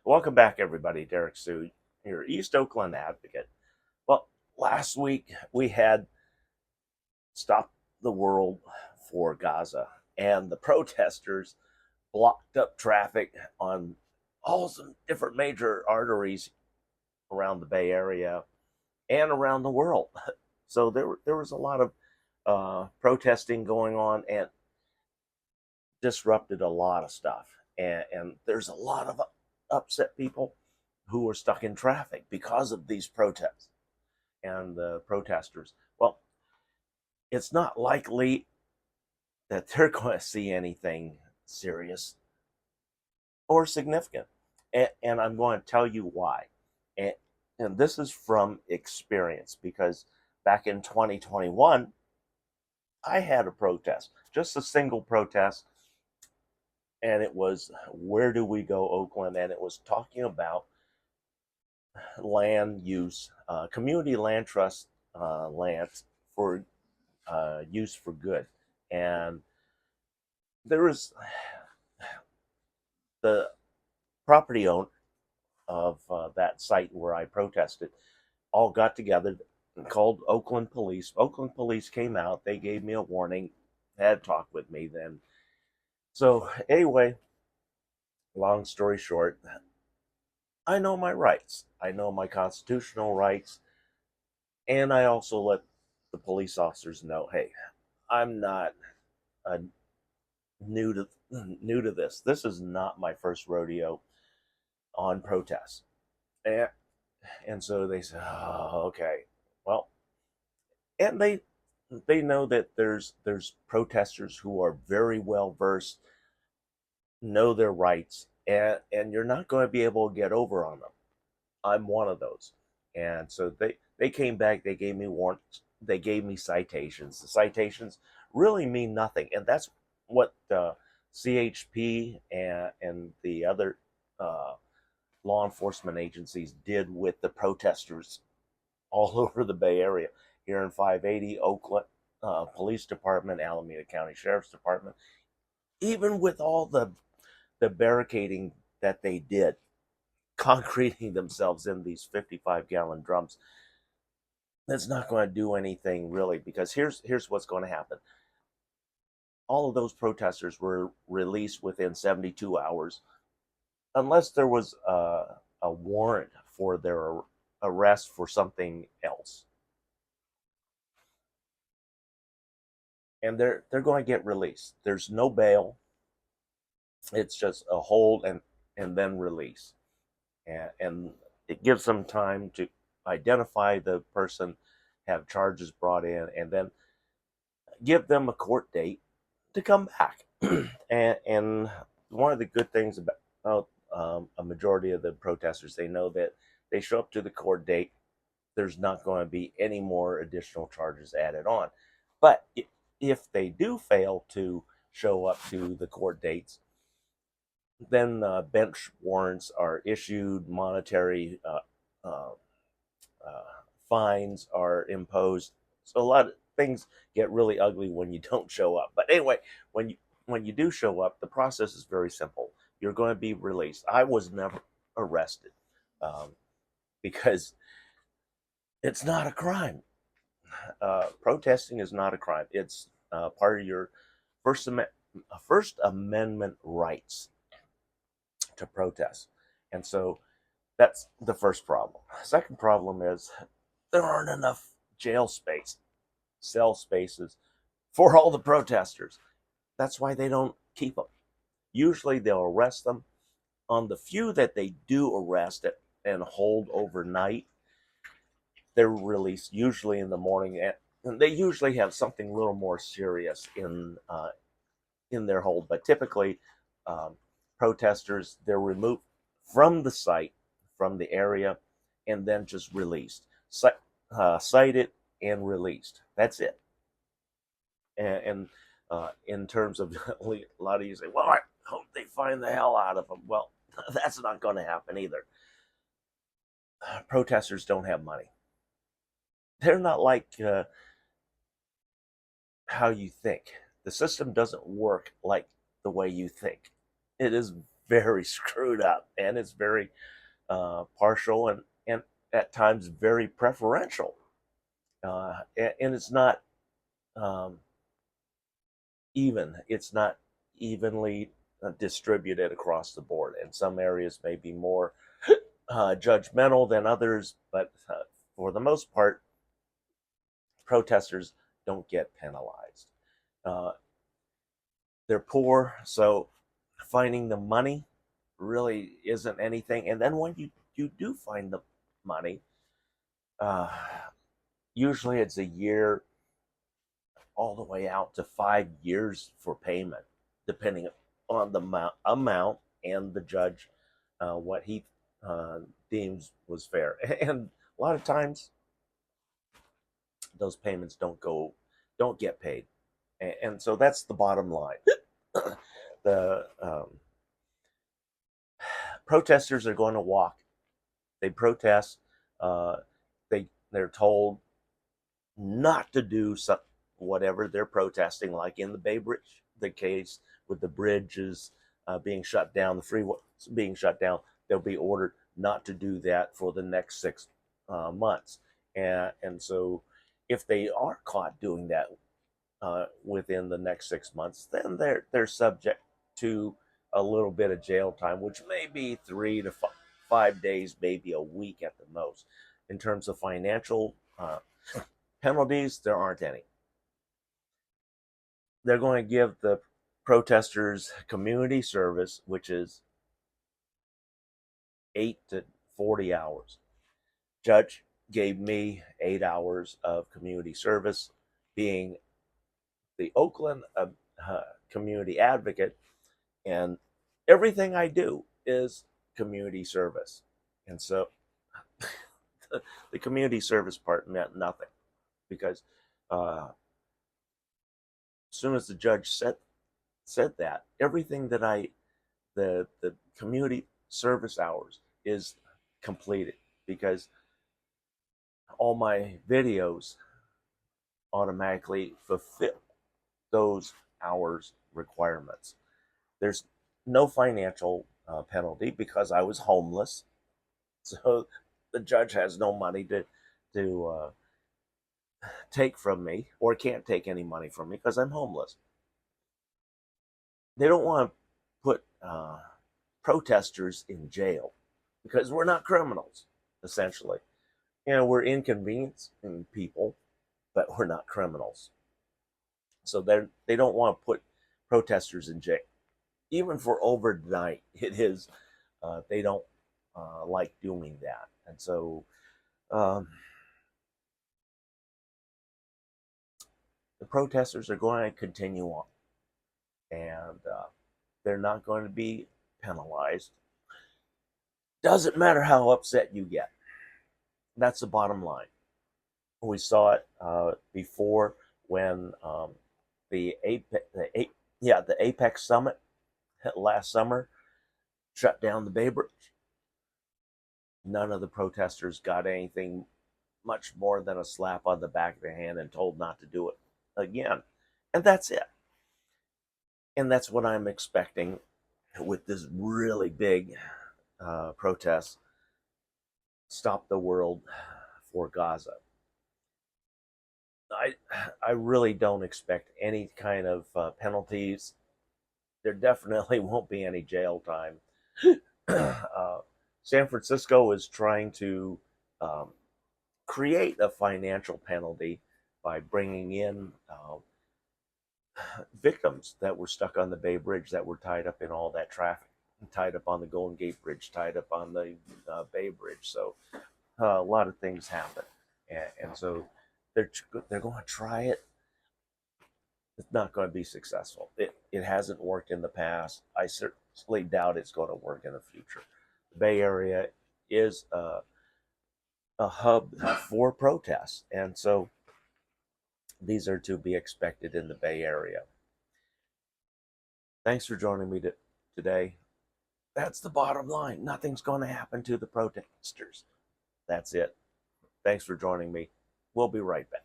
Welcome back, everybody. Derrick Sue, your East Oakland advocate. Well, last week we had Stop the World for Gaza, and the protesters blocked up traffic on all some different major arteries around the Bay Area and around the world. So there was a lot of protesting going on and disrupted a lot of stuff. And there's a lot of upset people who are stuck in traffic because of these protests and the protesters. Well, it's not likely that they're going to see anything serious or significant. And I'm going to tell you why. And, and this is from experience because back in 2021, I had a protest, just a single protest, and it was Where Do We Go, Oakland? And it was talking about land use, community land trust lands for use for good. And there was the property owner of that site where I protested all got together and called Oakland police. Oakland police came out. They gave me a warning, had talked with me then. So anyway, long story short, I know my rights. I know my constitutional rights. And I also let the police officers know, hey, I'm not uh, new to this. This is not my first rodeo on protests. And, and so they said, oh, okay. Well, and they know that there's protesters who are very well versed, know their rights, and you're not going to be able to get over on them. I'm one of those. And so they came back, they gave me warrants, they gave me citations. The citations really mean nothing. And that's what CHP and the other uh, law enforcement agencies did with the protesters all over the Bay Area. Here in 580, Oakland Police Department, Alameda County Sheriff's Department, even with all the barricading that they did, concreting themselves in these 55-gallon drums, that's not going to do anything really, because here's what's going to happen. All of those protesters were released within 72 hours, unless there was a warrant for their arrest for something else. And they're going to get released. There's no bail. It's just a hold and then release. And it gives them time to identify the person, have charges brought in, and then give them a court date to come back. And one of the good things about a majority of the protesters, they know that they show up to the court date, there's not going to be any more additional charges added on. But if they do fail to show up to the court dates, then bench warrants are issued, monetary uh, uh, fines are imposed. So a lot of things get really ugly when you don't show up. But anyway, when you do show up, the process is very simple. You're going to be released. I was never arrested because it's not a crime. Protesting is not a crime. It's part of your First, Am- First Amendment rights to protest. And so that's the first problem. Second problem is there aren't enough cell spaces for all the protesters. That's why they don't keep them. Usually they'll arrest them. On the few that they do arrest and hold overnight, they're released usually in the morning, and they usually have something a little more serious in their hold. But typically, um, protesters, they're removed from the site, from the area, and then just released, cited and released. That's it. And in terms of a lot of you say, well, I hope they find the hell out of them. Well, that's not going to happen either. Protesters don't have money. They're not like how you think. The system doesn't work like the way you think. It is very screwed up, and it's very partial, and at times very preferential, and it's not um, even. It's not evenly distributed across the board, and some areas may be more judgmental than others, but for the most part, protesters don't get penalized. Uh, they're poor, so finding the money really isn't anything. And then when you do find the money, uh, usually it's a year all the way out to 5 years for payment, depending on the amount and the judge, what he deems was fair. And a lot of times, those payments don't get paid, and so that's the bottom line. The protesters are going to walk. They protest. Uh, they're told not to do whatever they're protesting, like in the Bay Bridge, the case with the bridges being shut down, the freeway being shut down. They'll be ordered not to do that for the next 6 months, and so if they are caught doing that within the next 6 months, then they're subject to a little bit of jail time, which may be 3 to 5 days, maybe a week at the most. In terms of financial penalties, there aren't any. They're going to give the protesters community service, which is 8 to 40 hours. Judge gave me 8 hours of community service, being the Oakland community advocate, and everything I do is community service. And so the community service part meant nothing, because as soon as the judge said that, everything that the community service hours is completed, because all my videos automatically fulfill those hours requirements. There's no financial penalty because I was homeless, so the judge has no money to take from me, or can't take any money from me because I'm homeless. They don't want to put protesters in jail because we're not criminals, essentially. We're inconveniencing people, but we're not criminals. So they don't want to put protesters in jail, even for overnight. It is they don't like doing that, and so the protesters are going to continue on, and they're not going to be penalized. Doesn't matter how upset you get. That's the bottom line. We saw it before when the Apex Summit last summer shut down the Bay Bridge. None of the protesters got anything much more than a slap on the back of the hand and told not to do it again. And that's it. And that's what I'm expecting with this really big protest. Stop the world for Gaza. I really don't expect any kind of penalties. There definitely won't be any jail time. San Francisco is trying to create a financial penalty by bringing in victims that were stuck on the Bay Bridge, that were tied up in all that traffic, tied up on the Golden Gate Bridge, tied up on the Bay Bridge. So a lot of things happen, and so they're going to try it. It's not going to be successful. It hasn't worked in the past. I certainly doubt it's going to work in the future. The Bay Area is a hub for protests, and so these are to be expected in the Bay Area. Thanks for joining me today. That's the bottom line. Nothing's going to happen to the protesters. That's it. Thanks for joining me. We'll be right back.